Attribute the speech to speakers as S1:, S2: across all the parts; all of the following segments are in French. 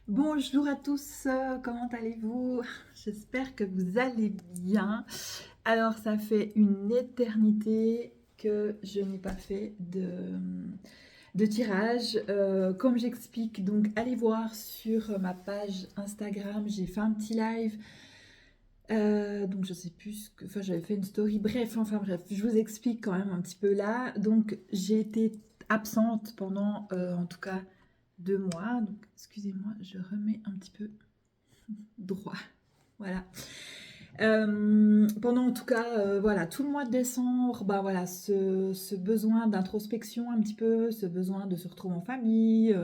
S1: Bonjour à tous, comment allez-vous? J'espère que vous allez bien. Alors, ça fait une éternité que je n'ai pas fait de tirage. Comme j'explique, donc allez voir sur ma page Instagram, j'ai fait un petit live. Donc je sais plus ce que... Enfin, j'avais fait une story. Bref, je vous explique quand même un petit peu là. Donc j'ai été absente pendant, en tout cas, 2 mois. Donc excusez-moi, je remets un petit peu droit. Voilà. Pendant en tout cas, voilà, tout le mois de décembre, bah voilà, ce besoin d'introspection un petit peu, ce besoin de se retrouver en famille,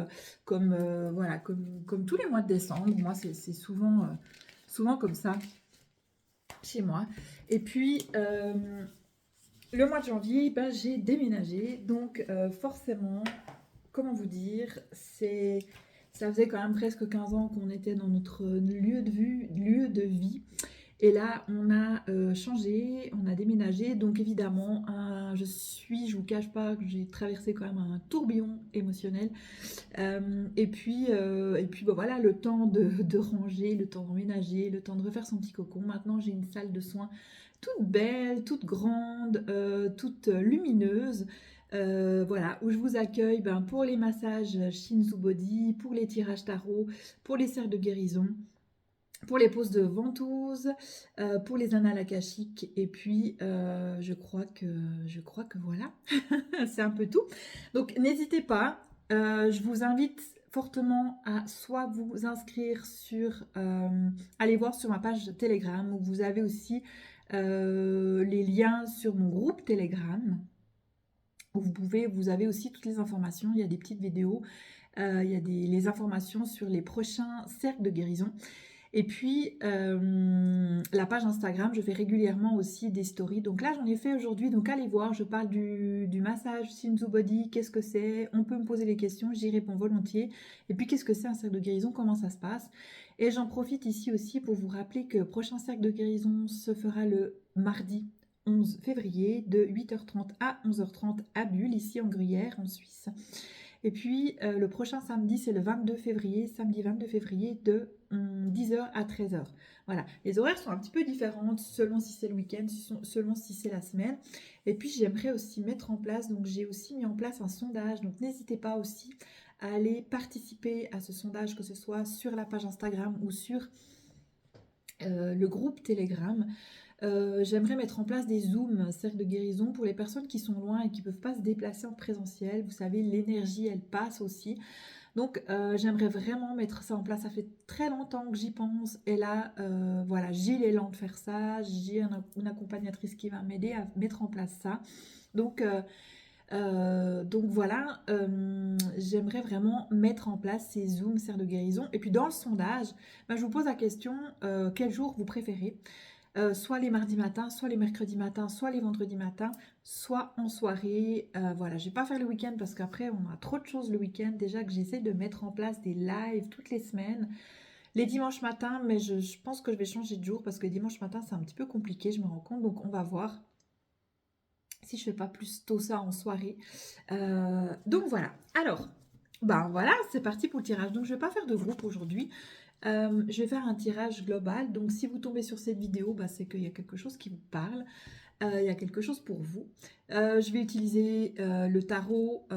S1: comme voilà, comme tous les mois de décembre. Moi, c'est souvent, souvent comme ça chez moi. Et puis, le mois de janvier, ben, j'ai déménagé, donc forcément, comment vous dire, ça faisait quand même presque 15 ans qu'on était dans notre lieu de vie. Et là, on a changé, on a déménagé. Donc évidemment, je vous cache pas que j'ai traversé quand même un tourbillon émotionnel. Et puis bah, voilà, le temps de ranger, le temps d'emménager, le temps de refaire son petit cocon. Maintenant, j'ai une salle de soins toute belle, toute grande, toute lumineuse. Voilà, où je vous accueille ben, pour les massages Shinzu Body, pour les tirages tarot, pour les cercles de guérison, pour les poses de ventouse, pour les annales akashiques, et puis je crois que voilà, c'est un peu tout. Donc n'hésitez pas, je vous invite fortement à soit vous inscrire sur, aller voir sur ma page Telegram, où vous avez aussi les liens sur mon groupe Telegram, où vous avez aussi toutes les informations, il y a des petites vidéos, il y a les informations sur les prochains cercles de guérison. Et puis, la page Instagram, je fais régulièrement aussi des stories. Donc là, j'en ai fait aujourd'hui. Donc allez voir, je parle du massage Shinzu Body. Qu'est-ce que c'est? On peut me poser les questions, j'y réponds volontiers. Et puis, qu'est-ce que c'est un cercle de guérison? Comment ça se passe? Et j'en profite ici aussi pour vous rappeler que le prochain cercle de guérison se fera le mardi 11 février de 8h30 à 11h30 à Bulle, ici en Gruyère, en Suisse. Et puis le prochain samedi, c'est le 22 février, samedi 22 février de 10h à 13h. Voilà, les horaires sont un petit peu différentes selon si c'est le week-end, selon si c'est la semaine. Et puis j'aimerais aussi mettre en place, donc j'ai aussi mis en place un sondage, donc n'hésitez pas aussi à aller participer à ce sondage, que ce soit sur la page Instagram ou sur le groupe Telegram. J'aimerais mettre en place des Zooms, cercles de guérison, pour les personnes qui sont loin et qui ne peuvent pas se déplacer en présentiel. Vous savez, l'énergie, elle passe aussi. Donc, j'aimerais vraiment mettre ça en place. Ça fait très longtemps que j'y pense. Et là, voilà, j'ai l'élan de faire ça. J'ai une accompagnatrice qui va m'aider à mettre en place ça. Donc, voilà, j'aimerais vraiment mettre en place ces Zooms, cercles de guérison. Et puis dans le sondage, ben, je vous pose la question, quel jour vous préférez? Soit les mardis matins, soit les mercredis matins, soit les vendredis matins, soit en soirée. Voilà, je vais pas faire le week-end parce qu'après on a trop de choses le week-end. Déjà que j'essaie de mettre en place des lives toutes les semaines, les dimanches matins, mais je pense que je vais changer de jour parce que dimanche matin c'est un petit peu compliqué, je me rends compte. Donc on va voir si je fais pas plus tôt ça en soirée. Donc voilà. Alors, ben voilà, c'est parti pour le tirage. Donc je vais pas faire de groupe aujourd'hui. Je vais faire un tirage global. Donc si vous tombez sur cette vidéo, bah, c'est qu'il y a quelque chose qui vous parle. Il y a quelque chose pour vous. Je vais utiliser le tarot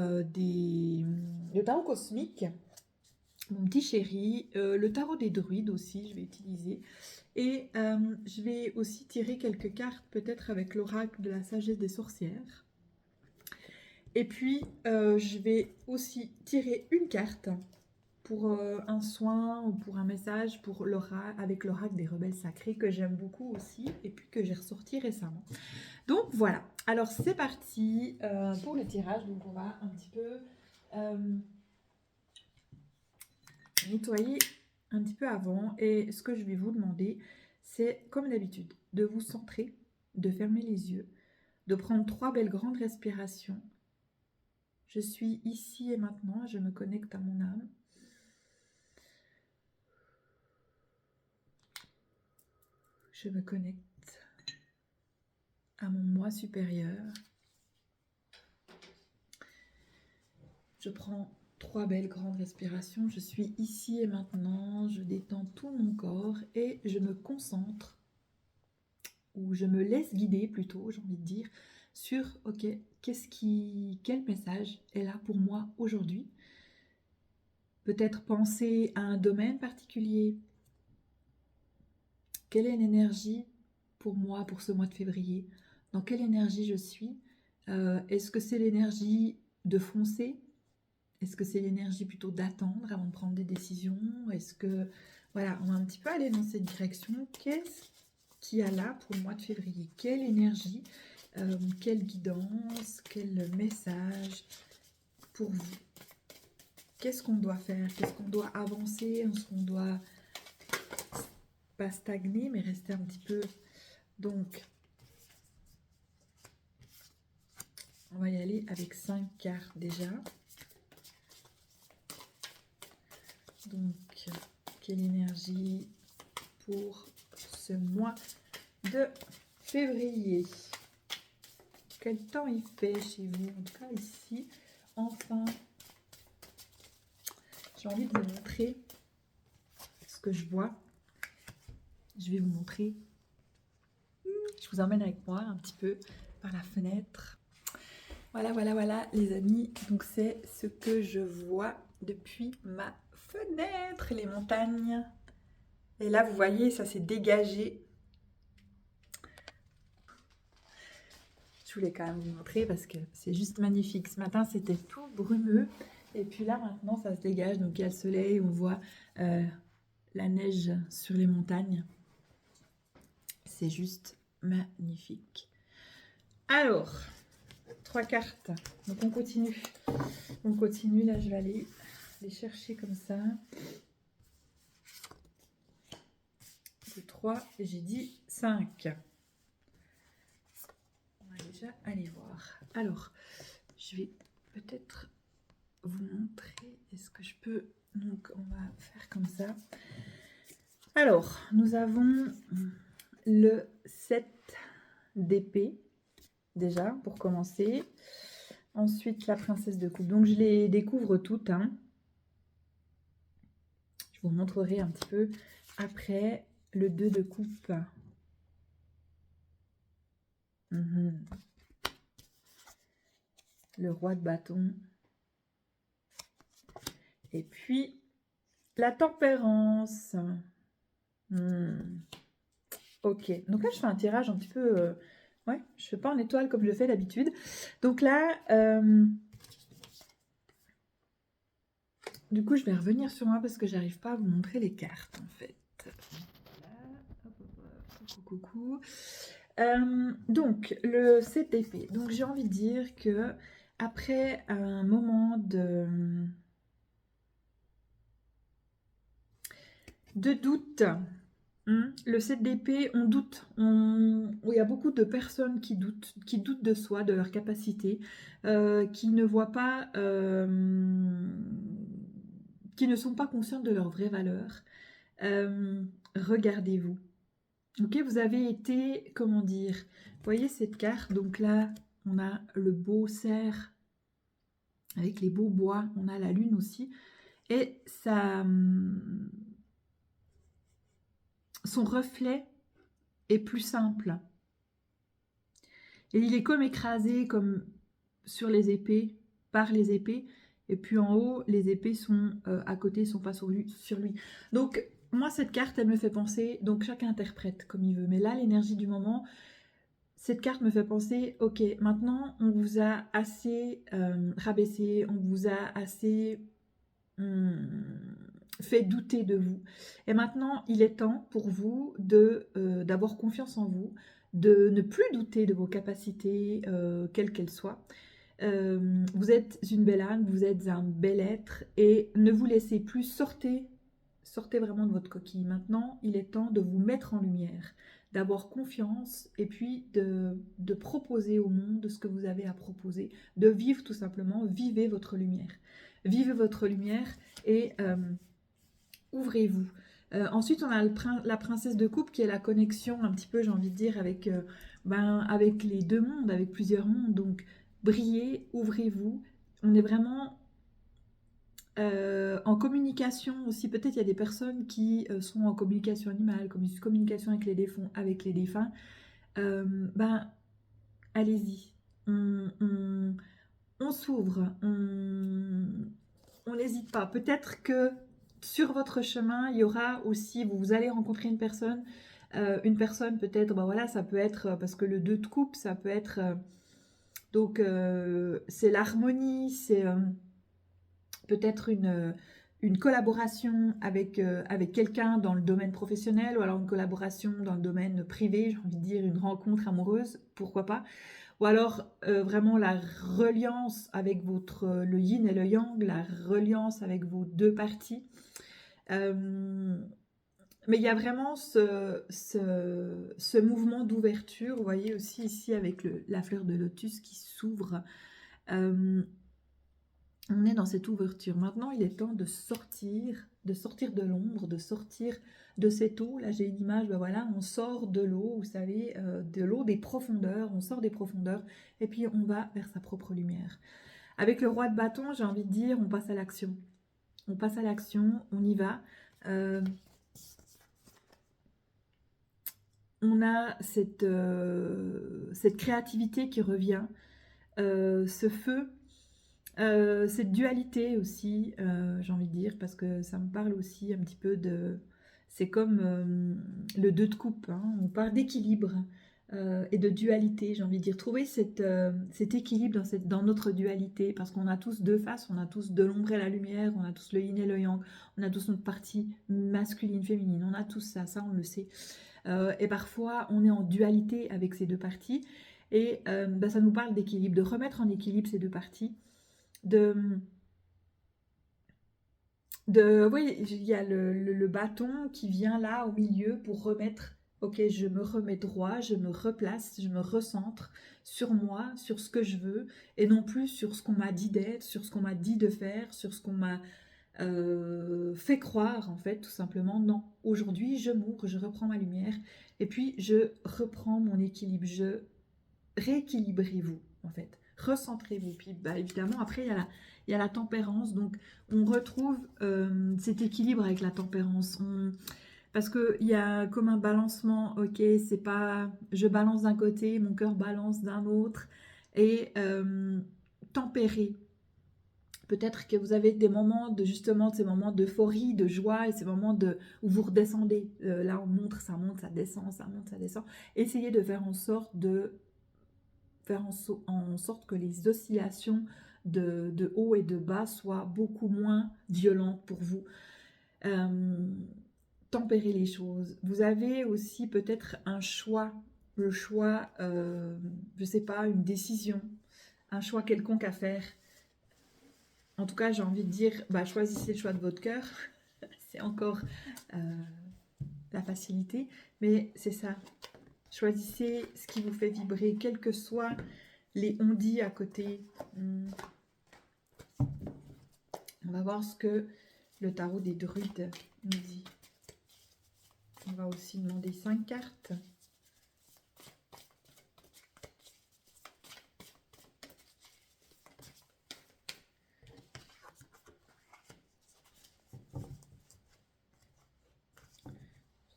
S1: cosmique, mon petit chéri, le tarot des druides aussi, je vais utiliser. Et je vais aussi tirer quelques cartes, peut-être avec l'oracle de la sagesse des sorcières. Et puis, je vais aussi tirer une carte pour un soin ou pour un message pour avec l'oracle des rebelles sacrés que j'aime beaucoup aussi et puis que j'ai ressorti récemment. Donc voilà, alors c'est parti pour le tirage. Donc on va un petit peu nettoyer un petit peu avant. Et ce que je vais vous demander, c'est comme d'habitude de vous centrer, de fermer les yeux, de prendre 3 belles grandes respirations. Je suis ici et maintenant, je me connecte à mon âme. Je me connecte à mon moi supérieur. Je prends 3 belles grandes respirations. Je suis ici et maintenant. Je détends tout mon corps et je me concentre, ou je me laisse guider plutôt, j'ai envie de dire, sur, ok, quel message est là pour moi aujourd'hui? Peut-être penser à un domaine particulier. Quelle est l'énergie pour moi, pour ce mois de février? Dans quelle énergie je suis? Est-ce que c'est l'énergie de foncer? Est-ce que c'est l'énergie plutôt d'attendre avant de prendre des décisions? Est-ce que... Voilà, on va un petit peu aller dans cette direction. Qu'est-ce qu'il y a là pour le mois de février? Quelle énergie? Quelle guidance? Quel message pour vous? Qu'est-ce qu'on doit faire? Qu'est-ce qu'on doit avancer? Est-ce qu'on doit pas stagner, mais rester un petit peu... Donc, on va y aller avec 5 cartes déjà. Donc, quelle énergie pour ce mois de février? Quel temps il fait chez vous? En tout cas, ici, enfin, j'ai envie de vous montrer ce que je vois. Je vais vous montrer. Je vous emmène avec moi un petit peu par la fenêtre. Voilà, voilà, voilà, les amis. Donc, c'est ce que je vois depuis ma fenêtre, les montagnes. Et là, vous voyez, ça s'est dégagé. Je voulais quand même vous montrer parce que c'est juste magnifique. Ce matin, c'était tout brumeux. Et puis là, maintenant, ça se dégage. Donc, il y a le soleil, on voit la neige sur les montagnes. C'est juste magnifique. Alors, 3 cartes. Donc, on continue. On continue. Là, je vais aller les chercher comme ça. 2, 3, et j'ai dit 5. On va déjà aller voir. Alors, je vais peut-être vous montrer. Est-ce que je peux... Donc, on va faire comme ça. Alors, nous avons le 7 d'épée, déjà, pour commencer. Ensuite, la princesse de coupe. Donc, je les découvre toutes. Hein. Je vous montrerai un petit peu après. Le 2 de coupe. Le roi de bâton. Et puis, la tempérance. Ok, donc là, je fais un tirage un petit peu... ouais, je ne fais pas en étoile comme je le fais d'habitude. Donc là, du coup, je vais revenir sur moi parce que j'arrive pas à vous montrer les cartes, en fait. Coucou. Donc, le 7 d'épée. Donc, j'ai envie de dire que après un moment de doute, le 7 d'épée, on doute. Il y a beaucoup de personnes qui doutent de soi, de leur capacité, qui ne voient pas, qui ne sont pas conscientes de leur vraie valeur. Regardez-vous. Ok, vous avez été, comment dire, vous voyez cette carte, donc là, on a le beau cerf avec les beaux bois, on a la lune aussi, et ça, son reflet est plus simple. Et il est comme écrasé, comme sur les épées, par les épées, et puis en haut, les épées sont à côté, sont pas sur lui. Donc, moi, cette carte, elle me fait penser, donc chacun interprète comme il veut, mais là, l'énergie du moment, cette carte me fait penser, ok, maintenant, on vous a assez rabaissé, on vous a assez fait douter de vous. Et maintenant, il est temps pour vous d'avoir confiance en vous, de ne plus douter de vos capacités, quelles qu'elles soient. Vous êtes une belle âme, vous êtes un bel être, et ne vous laissez plus, sortez vraiment de votre coquille. Maintenant, il est temps de vous mettre en lumière, d'avoir confiance, et puis de proposer au monde ce que vous avez à proposer, de vivre tout simplement, vivez votre lumière. Vivez votre lumière et ouvrez-vous. Ensuite, on a la princesse de coupe qui est la connexion un petit peu, j'ai envie de dire, avec, avec les deux mondes, avec plusieurs mondes. Donc, brillez, ouvrez-vous. On est vraiment En communication aussi, peut-être il y a des personnes qui sont en communication animale, communication avec les défunts. Ben, allez-y. On s'ouvre, on n'hésite pas. Peut-être que sur votre chemin, il y aura aussi, vous allez rencontrer une personne peut-être, ben voilà, ça peut être, parce que le 2 de coupe, ça peut être, donc c'est l'harmonie, c'est peut-être une collaboration avec quelqu'un dans le domaine professionnel, ou alors une collaboration dans le domaine privé, j'ai envie de dire une rencontre amoureuse, pourquoi pas. Ou alors vraiment la reliance avec le yin et le yang, la reliance avec vos deux parties. Mais il y a vraiment ce mouvement d'ouverture, vous voyez aussi ici avec la fleur de lotus qui s'ouvre. On est dans cette ouverture. Maintenant, il est temps de sortir de l'ombre, de sortir de cette eau. Là, j'ai une image, ben voilà, on sort de l'eau, vous savez, de l'eau des profondeurs, on sort des profondeurs, et puis on va vers sa propre lumière. Avec le roi de bâton, j'ai envie de dire, on passe à l'action. On passe à l'action, on y va. On a cette créativité qui revient, ce feu, cette dualité aussi, j'ai envie de dire, parce que ça me parle aussi un petit peu de... C'est comme le 2 de coupe, hein, on parle d'équilibre et de dualité, j'ai envie de dire. Trouver cet équilibre dans notre dualité, parce qu'on a tous deux faces, on a tous de l'ombre et la lumière, on a tous le yin et le yang, on a tous notre partie masculine, féminine, on a tous ça, on le sait. Et parfois, on est en dualité avec ces deux parties, et ben, ça nous parle d'équilibre, de remettre en équilibre ces deux parties. Oui, il y a le bâton qui vient là au milieu pour remettre, ok, je me remets droit, je me replace, je me recentre sur moi, sur ce que je veux, et non plus sur ce qu'on m'a dit d'être, sur ce qu'on m'a dit de faire, sur ce qu'on m'a fait croire, en fait, tout simplement. Non, aujourd'hui, je m'ouvre, je reprends ma lumière, et puis je reprends mon équilibre, rééquilibrez-vous, en fait. Recentrez-vous. Puis bah, évidemment, après, il y a la tempérance. Donc, on retrouve cet équilibre avec la tempérance. Parce qu'il y a comme un balancement. Ok, c'est pas je balance d'un côté, mon cœur balance d'un autre. Et tempérer. Peut-être que vous avez des moments de justement ces moments d'euphorie, de joie et ces moments où vous redescendez. Là, on monte, ça descend, ça monte, ça descend. Essayez de faire en sorte en sorte que les oscillations de haut et de bas soient beaucoup moins violentes pour vous. Tempérer les choses. Vous avez aussi peut-être un choix, le choix, je sais pas, une décision, un choix quelconque à faire. En tout cas, j'ai envie de dire, bah, choisissez le choix de votre cœur. C'est encore la facilité, mais c'est ça. Choisissez ce qui vous fait vibrer, quels que soient les on-dit à côté. On va voir ce que le tarot des druides nous dit. On va aussi demander 5 cartes.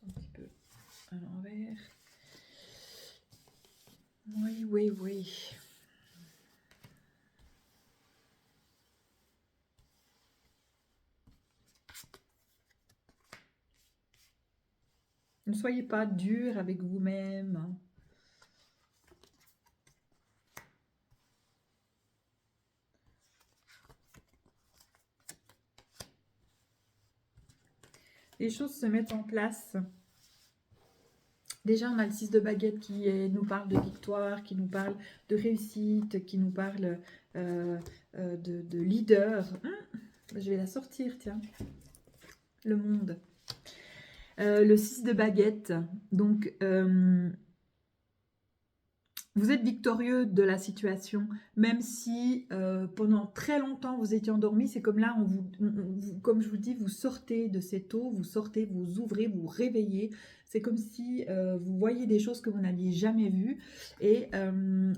S1: Un petit peu à l'envers. Oui, oui, oui. Ne soyez pas dur avec vous-même. Les choses se mettent en place. Déjà, on a le 6 de baguette qui nous parle de victoire, qui nous parle de réussite, qui nous parle de leader. Je vais la sortir, tiens. Le monde. Le 6 de baguette. Donc, Vous êtes victorieux de la situation, même si pendant très longtemps vous étiez endormi. C'est comme là, comme je vous dis, vous sortez de cette eau, vous sortez, vous ouvrez, vous réveillez. C'est comme si vous voyez des choses que vous n'aviez jamais vues et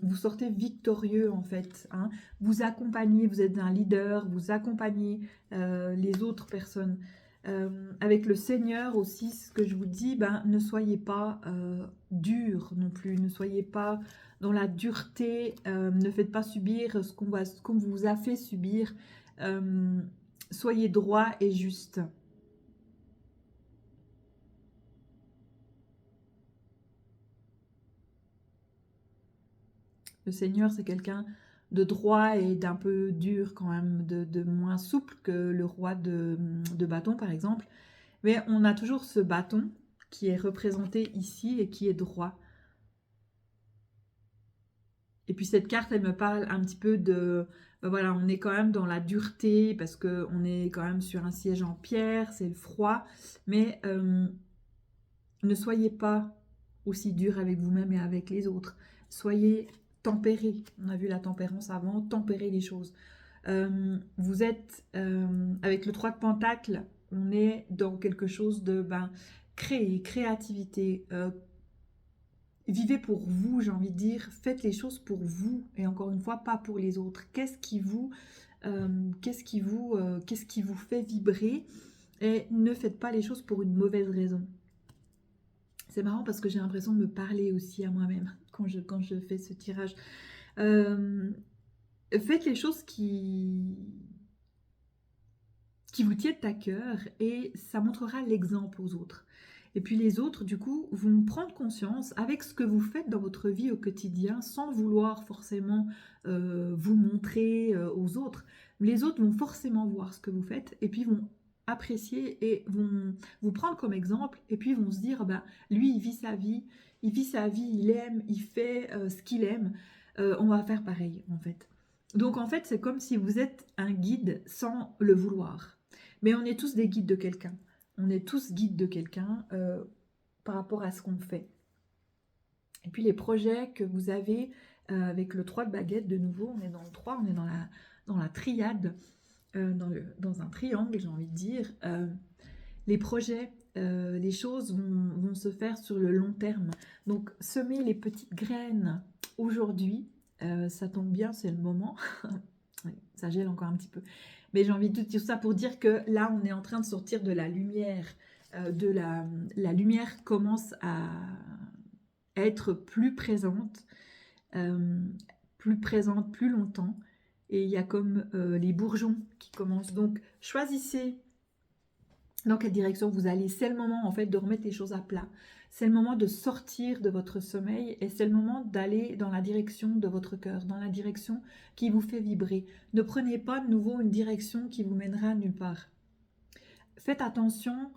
S1: vous sortez victorieux en fait. Hein. Vous accompagnez, vous êtes un leader, vous accompagnez les autres personnes. Avec le Seigneur aussi, ce que je vous dis, ben, ne soyez pas dur non plus, ne soyez pas dans la dureté, ne faites pas subir ce qu'on vous a fait subir, soyez droit et juste. Le Seigneur, c'est quelqu'un de droit et d'un peu dur quand même, de moins souple que le roi de bâton par exemple. Mais on a toujours ce bâton qui est représenté ici et qui est droit. Et puis cette carte, elle me parle un petit peu de... Ben voilà, on est quand même dans la dureté parce qu'on est quand même sur un siège en pierre, c'est le froid. Mais ne soyez pas aussi dur avec vous-même et avec les autres. Soyez tempérés. On a vu la tempérance avant, tempérer les choses. Vous êtes, avec le 3 de Pentacle, on est dans quelque chose de créativité. Vivez pour vous, j'ai envie de dire. Faites les choses pour vous. Et encore une fois, pas pour les autres. Qu'est-ce qui vous fait vibrer? Et ne faites pas les choses pour une mauvaise raison. C'est marrant parce que j'ai l'impression de me parler aussi à moi-même quand je fais ce tirage. Faites les choses qui vous tiennent à cœur et ça montrera l'exemple aux autres. Et puis les autres, du coup, vont prendre conscience avec ce que vous faites dans votre vie au quotidien sans vouloir forcément vous montrer aux autres. Les autres vont forcément voir ce que vous faites et puis vont apprécier et vont vous prendre comme exemple et puis vont se dire, bah, lui, il vit sa vie, il aime, il fait ce qu'il aime, on va faire pareil en fait. Donc en fait, c'est comme si vous êtes un guide sans le vouloir. Mais on est tous des guides de quelqu'un. On est tous guides de quelqu'un par rapport à ce qu'on fait. Et puis les projets que vous avez avec le 3 de baguette, de nouveau, on est dans le 3, on est dans la triade, dans un triangle, j'ai envie de dire. Les projets, les choses vont se faire sur le long terme. Donc semer les petites graines aujourd'hui, ça tombe bien, c'est le moment. Ça gèle encore un petit peu. Mais j'ai envie de dire ça pour dire que là, on est en train de sortir de la lumière. La lumière commence à être plus présente plus longtemps. Et il y a comme les bourgeons qui commencent. Donc, choisissez dans quelle direction vous allez. C'est le moment en fait de remettre les choses à plat. C'est le moment de sortir de votre sommeil et c'est le moment d'aller dans la direction de votre cœur, dans la direction qui vous fait vibrer. Ne prenez pas de nouveau une direction qui vous mènera nulle part. Faites attention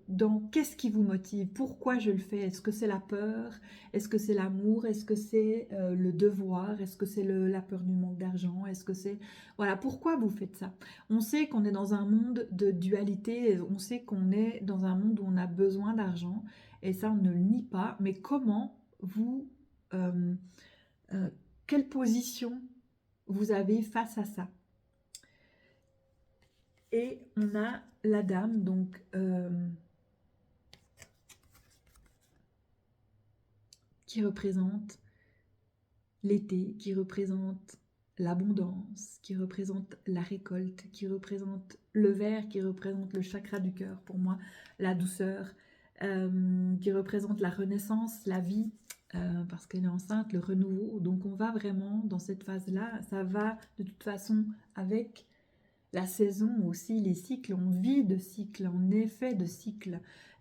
S1: dans qu'est-ce qui vous motive, pourquoi je le fais. Est-ce que c'est la peur? Est-ce que c'est l'amour? Est-ce que c'est le devoir? Est-ce que c'est la peur du manque d'argent? Est-ce que c'est... Voilà, pourquoi vous faites ça? On sait qu'on est dans un monde de dualité, on sait qu'on est dans un monde où on a besoin d'argent, et ça on ne le nie pas, mais comment vous... quelle position vous avez face à ça? Et on a la dame, donc qui représente l'été, qui représente l'abondance, qui représente la récolte, qui représente le vert, qui représente le chakra du cœur, pour moi, la douceur, qui représente la renaissance, la vie, parce qu'elle est enceinte, le renouveau. Donc on va vraiment dans cette phase-là, ça va de toute façon avec la saison aussi, les cycles, on vit de cycles, on est fait de cycles.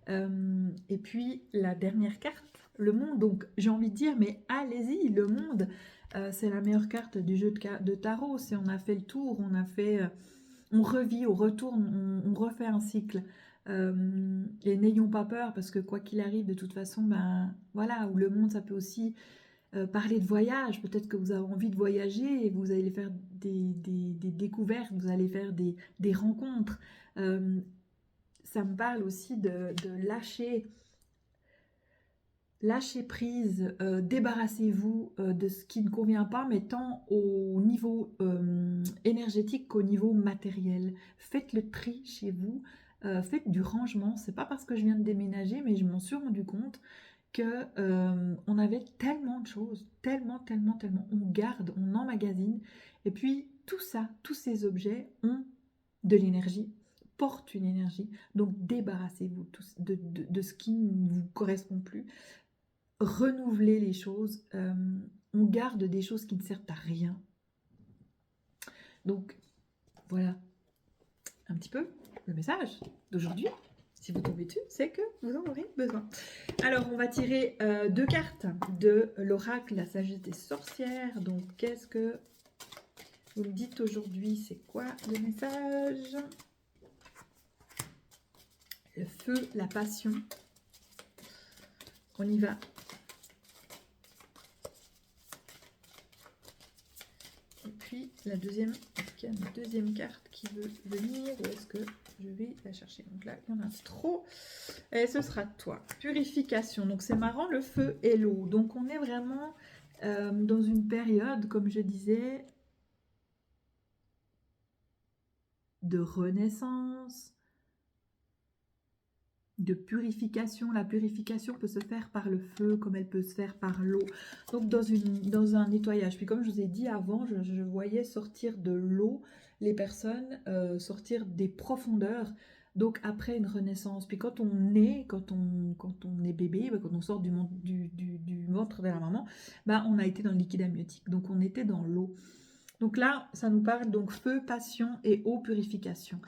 S1: Et puis la dernière carte, le monde. Donc j'ai envie de dire, mais allez-y, le monde, c'est la meilleure carte du jeu de tarot. Si on a fait le tour, on revit, on retourne, on refait un cycle. Et n'ayons pas peur parce que quoi qu'il arrive, de toute façon, ben voilà, ou le monde, ça peut aussi parler de voyage, peut-être que vous avez envie de voyager et vous allez faire des découvertes, vous allez faire des rencontres. Ça me parle aussi de lâcher lâchez prise, débarrassez-vous de ce qui ne convient pas, mais tant au niveau énergétique qu'au niveau matériel. Faites le tri chez vous, faites du rangement. C'est pas parce que je viens de déménager, mais je m'en suis rendu compte que on avait tellement de choses, tellement, tellement, tellement. On garde, on emmagasine, et puis tout ça, tous ces objets ont de l'énergie, portent une énergie. Donc débarrassez-vous de ce qui ne vous correspond plus. Renouveler les choses. On garde des choses qui ne servent à rien. Donc voilà un petit peu le message d'aujourd'hui. Si vous tombez dessus, c'est que vous en aurez besoin. Alors, on va tirer 2 cartes de l'oracle, la sagesse des sorcières. Donc, qu'est-ce que vous me dites aujourd'hui? C'est quoi le message? Le feu, la passion. On y va. Et puis, la deuxième, est-ce qu'il y a une deuxième carte qui veut venir ou est-ce que je vais la chercher? Donc là, il y en a trop. Et ce sera toi. Purification. Donc, c'est marrant, le feu et l'eau. Donc, on est vraiment dans une période, comme je disais, de renaissance, de purification. La purification peut se faire par le feu comme elle peut se faire par l'eau. Donc dans un nettoyage. Puis comme je vous ai dit avant, je voyais sortir de l'eau les personnes, sortir des profondeurs. Donc après une renaissance. Puis quand on est bébé, quand on sort du ventre de la maman, bah, on a été dans le liquide amniotique. Donc on était dans l'eau. Donc là, ça nous parle donc feu, passion et eau, purification.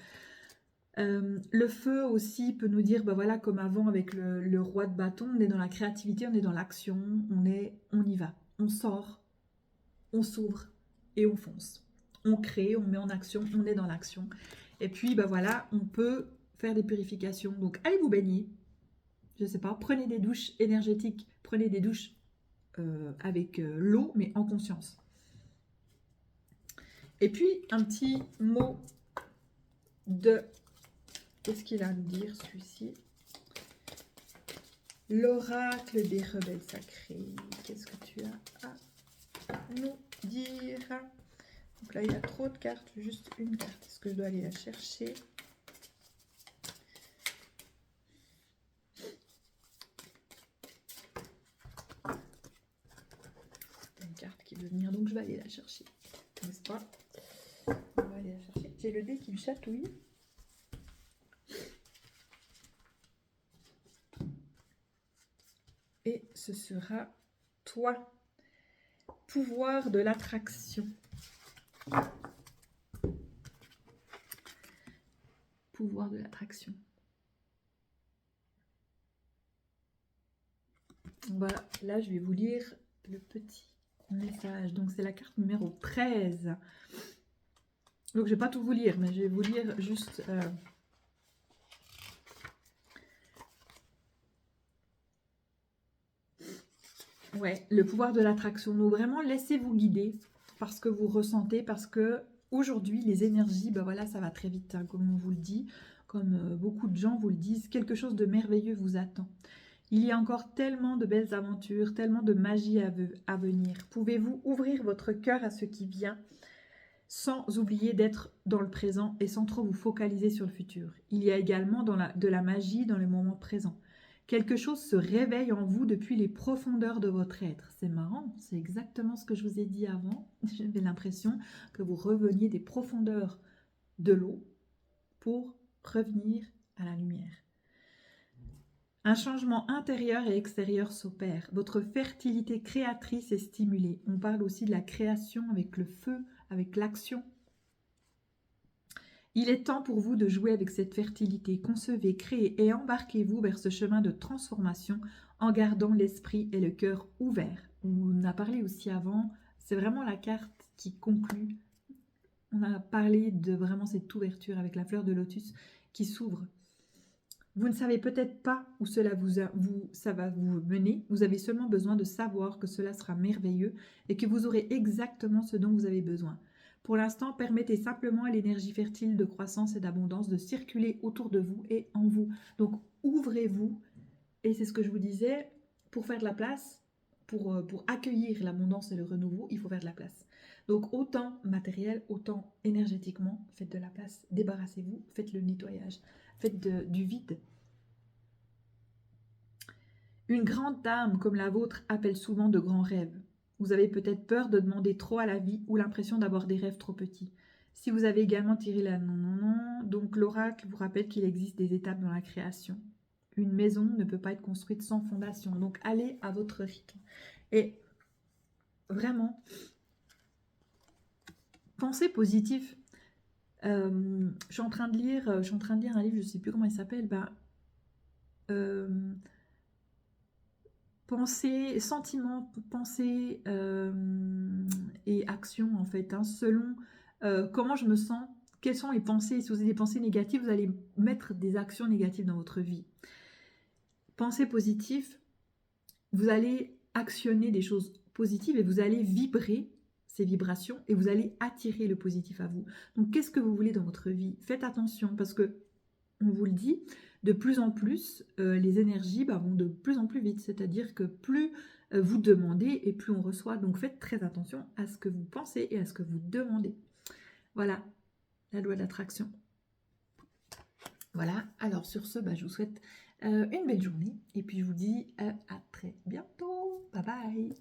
S1: Le feu aussi peut nous dire, ben voilà, comme avant avec le roi de bâton, on est dans la créativité, on est dans l'action, on y va, on sort, on s'ouvre et on fonce. On crée, on met en action, on est dans l'action. Et puis, ben voilà, on peut faire des purifications. Donc, allez vous baigner, je sais pas, prenez des douches énergétiques, prenez des douches avec l'eau, mais en conscience. Et puis, un petit mot de... Qu'est-ce qu'il a à nous dire, celui-ci? L'oracle des rebelles sacrés. Qu'est-ce que tu as à nous dire? Donc là, il y a trop de cartes. Juste une carte. Est-ce que je dois aller la chercher? Une carte qui veut venir, donc je vais aller la chercher. N'est-ce pas? On va aller la chercher. J'ai le dé qui me chatouille. Et ce sera toi. Pouvoir de l'attraction. Pouvoir de l'attraction. Voilà, là je vais vous lire le petit message. Donc c'est la carte numéro 13. Donc je ne vais pas tout vous lire, mais je vais vous lire juste... Ouais, le pouvoir de l'attraction. Donc vraiment, laissez-vous guider par ce que vous ressentez, parce que aujourd'hui, les énergies, ben voilà, ça va très vite, hein, comme on vous le dit, comme beaucoup de gens vous le disent, quelque chose de merveilleux vous attend. Il y a encore tellement de belles aventures, tellement de magie à venir. Pouvez-vous ouvrir votre cœur à ce qui vient, sans oublier d'être dans le présent et sans trop vous focaliser sur le futur. Il y a également de la magie dans le moment présent. Quelque chose se réveille en vous depuis les profondeurs de votre être. C'est marrant, c'est exactement ce que je vous ai dit avant. J'avais l'impression que vous reveniez des profondeurs de l'eau pour revenir à la lumière. Un changement intérieur et extérieur s'opère. Votre fertilité créatrice est stimulée. On parle aussi de la création avec le feu, avec l'action. Il est temps pour vous de jouer avec cette fertilité. Concevez, créez et embarquez-vous vers ce chemin de transformation en gardant l'esprit et le cœur ouverts. On en a parlé aussi avant. C'est vraiment la carte qui conclut. On a parlé de vraiment cette ouverture avec la fleur de lotus qui s'ouvre. Vous ne savez peut-être pas où cela ça va vous mener. Vous avez seulement besoin de savoir que cela sera merveilleux et que vous aurez exactement ce dont vous avez besoin. Pour l'instant, permettez simplement à l'énergie fertile de croissance et d'abondance de circuler autour de vous et en vous. Donc, ouvrez-vous. Et c'est ce que je vous disais, pour faire de la place, pour accueillir l'abondance et le renouveau, il faut faire de la place. Donc autant matériel, autant énergétiquement, faites de la place, débarrassez-vous, faites le nettoyage, faites du vide. Une grande âme comme la vôtre appelle souvent de grands rêves. Vous avez peut-être peur de demander trop à la vie ou l'impression d'avoir des rêves trop petits. Si vous avez également tiré la non, donc l'oracle vous rappelle qu'il existe des étapes dans la création. Une maison ne peut pas être construite sans fondation. Donc allez à votre rythme. Et vraiment, pensez positif. Je suis en train de lire un livre, je ne sais plus comment il s'appelle. Pensée, sentiment, pensée et action en fait, hein, selon comment je me sens, quelles sont les pensées. Si vous avez des pensées négatives, vous allez mettre des actions négatives dans votre vie. Pensée positive, vous allez actionner des choses positives et vous allez vibrer ces vibrations et vous allez attirer le positif à vous. Donc qu'est-ce que vous voulez dans votre vie? Faites attention parce que, on vous le dit, de plus en plus, les énergies vont de plus en plus vite. C'est-à-dire que plus vous demandez et plus on reçoit. Donc faites très attention à ce que vous pensez et à ce que vous demandez. Voilà, la loi de l'attraction. Voilà, alors sur ce, je vous souhaite une belle journée. Et puis je vous dis à très bientôt. Bye bye.